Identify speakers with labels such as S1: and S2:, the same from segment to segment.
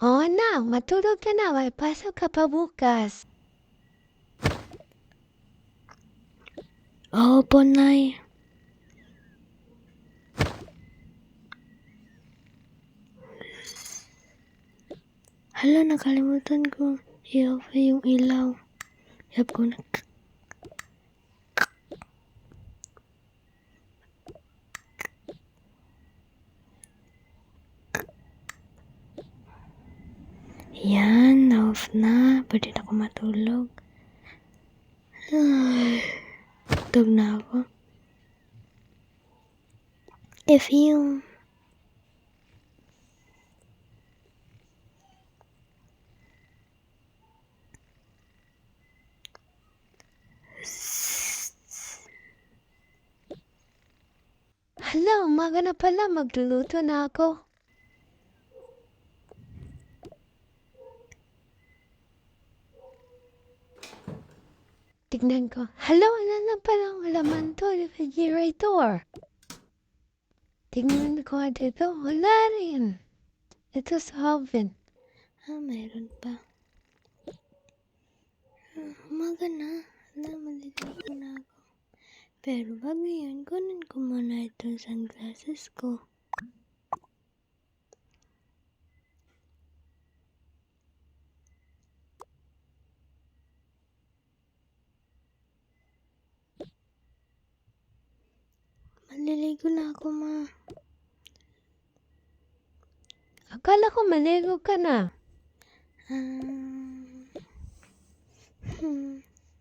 S1: Oh, anak, matulog ka na. May pasok ka pa bukas.
S2: Opo, Nay. Hala, nakalimutan ko. I-off yung ilaw. Yap ko na. Yan, na-off na. Pwede na ako matulog. Ay, tulog na ako. If you...
S1: Hala, umaga na pala. Magluluto na ako. Tignan ko. Hala, wala na palang laman to. Refrigerator. Tignan ko dito. Wala rin. Ito sa oven.
S2: mayroon pa. Umaga na. Hala, maliligo na ako. Pero bago yun, kunin ko muna itong sunglasses ko. Maliligo na ako, Ma.
S1: Akala ko maligo ka na.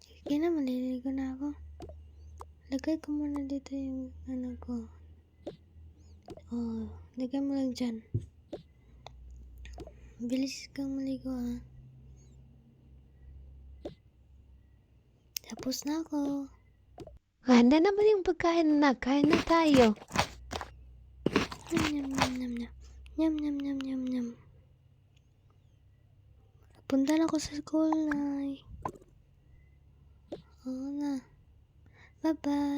S2: Sige na, maliligo na ako. Lagay ko muna dito yung ano ko. Oh, lagay mo lang dyan. Bilis kang maligo, ha. Tapos na ako.
S1: Handa naman yung pagkain na. Kain na tayo.
S2: Nyam, nyam, nyam, nyam. Nyam, nyam, nyam, nyam, nyam. Punta na ako sa school, Nay. Oo na. Bye-bye.